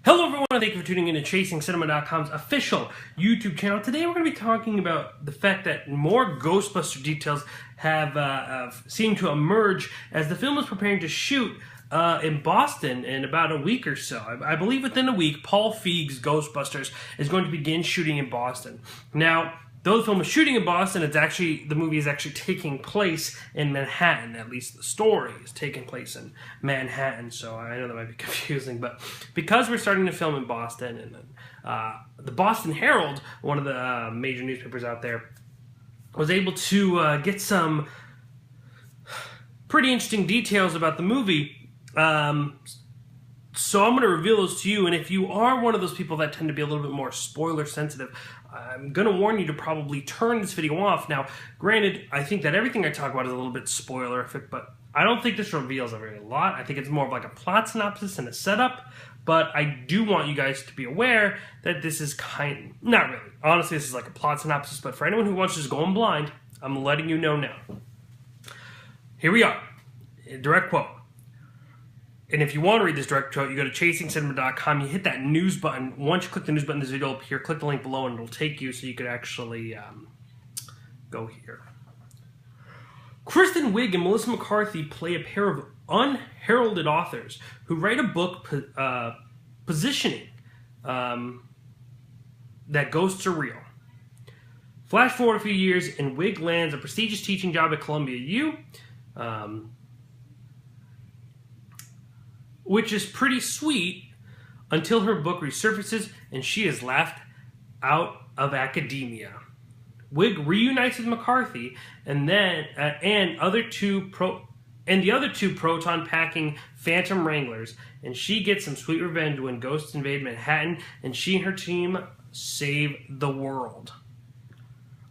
Hello everyone, and thank you for tuning in to ChasingCinema.com's official YouTube channel. Today we're going to be talking about the fact that more Ghostbuster details have seemed to emerge as the film is preparing to shoot in Boston in about a week or so. I believe within a week, Paul Feig's Ghostbusters is going to begin shooting in Boston. Now, though the film is shooting in Boston, the movie is actually taking place in Manhattan. At least the story is taking place in Manhattan. So I know that might be confusing, but because we're starting to film in Boston, and the Boston Herald, one of the major newspapers out there, was able to get some pretty interesting details about the movie. So I'm going to reveal those to you, and if you are one of those people that tend to be a little bit more spoiler sensitive, I'm going to warn you to probably turn this video off. Now, granted, I think that everything I talk about is a little bit spoilerific, but I don't think this reveals a very lot. I think it's more of like a plot synopsis and a setup, but I do want you guys to be aware that this is not really. Honestly, this is like a plot synopsis, but for anyone who wants to just go in blind, I'm letting you know now. Here we are. Direct quote. And if you want to read this direct quote, you go to ChasingCinema.com, you hit that news button. Once you click the news button, this video will appear. Click the link below and it'll take you so you could actually go here. Kristen Wiig and Melissa McCarthy play a pair of unheralded authors who write a book positioning that ghosts are real. Flash forward a few years and Wiig lands a prestigious teaching job at Columbia U. Which is pretty sweet until her book resurfaces and she is laughed out of academia. Wiig reunites with McCarthy and then the other two proton-packing Phantom Wranglers, and she gets some sweet revenge when ghosts invade Manhattan and she and her team save the world.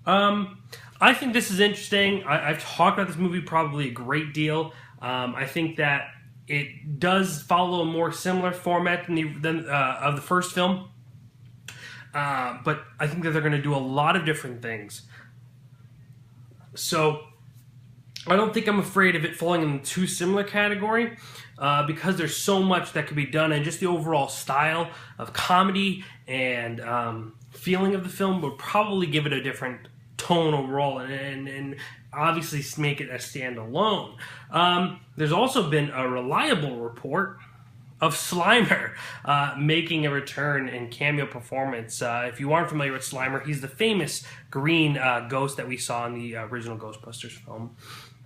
I think this is interesting. I've talked about this movie probably a great deal. I think that it does follow a more similar format than of the first film, but I think that they're going to do a lot of different things. So I don't think I'm afraid of it falling in the too similar category, because there's so much that could be done, and just the overall style of comedy and feeling of the film would probably give it a different tone overall, and obviously make it a standalone. There's also been a reliable report of Slimer making a return in cameo performance. If you aren't familiar with Slimer, he's the famous green ghost that we saw in the original Ghostbusters film,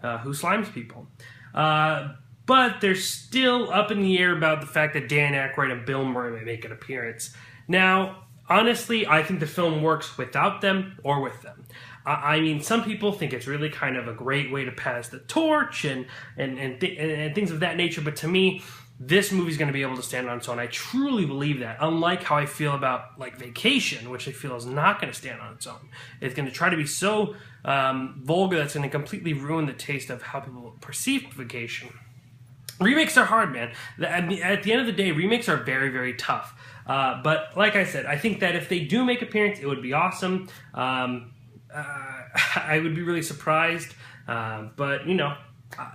who slimes people. But they're still up in the air about the fact that Dan Aykroyd and Bill Murray may make an appearance. Now, honestly, I think the film works without them or with them. I mean, some people think it's really kind of a great way to pass the torch and things of that nature, but to me, this movie's going to be able to stand on its own. I truly believe that, unlike how I feel about like Vacation, which I feel is not going to stand on its own. It's going to try to be so vulgar that's going to completely ruin the taste of how people perceive Vacation. Remakes are hard, man. At the end of the day, remakes are very, very tough. But like I said, I think that if they do make an appearance, it would be awesome. I would be really surprised, but you know,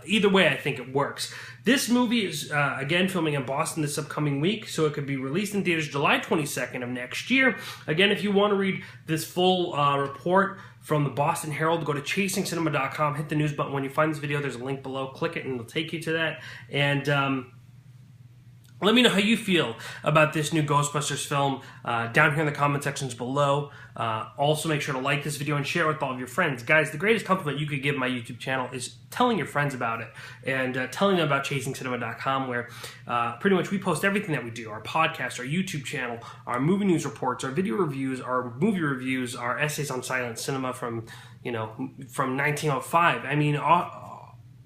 either way, I think it works. This movie is again filming in Boston this upcoming week, so it could be released in theaters July 22nd of next year. Again, if you want to read this full report from the Boston Herald, go to ChasingCinema.com, hit the news button when you find this video. There's a link below. Click it, and it'll take you to that. And let me know how you feel about this new Ghostbusters film down here in the comment sections below. Also, make sure to like this video and share it with all of your friends. Guys, the greatest compliment you could give my YouTube channel is telling your friends about it and telling them about ChasingCinema.com, where pretty much we post everything that we do. Our podcast, our YouTube channel, our movie news reports, our video reviews, our movie reviews, our essays on silent cinema from 1905. I mean,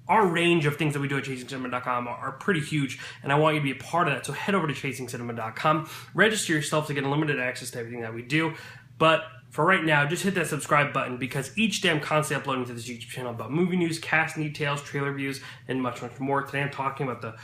our range of things that we do at ChasingCinema.com are pretty huge, and I want you to be a part of that. So head over to ChasingCinema.com, register yourself to get unlimited access to everything that we do. But for right now, just hit that subscribe button, because each day I'm constantly uploading to this YouTube channel about movie news, cast details, trailer reviews, and much, much more. Today I'm talking about the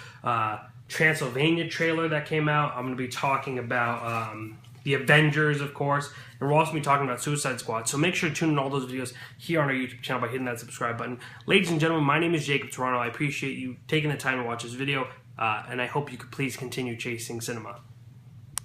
Transylvania trailer that came out. I'm going to be talking about the Avengers, of course, and we're also going to be talking about Suicide Squad. So make sure to tune in all those videos here on our YouTube channel by hitting that subscribe button. Ladies and gentlemen, my name is Jacob Toronto. I appreciate you taking the time to watch this video, and I hope you could please continue chasing cinema.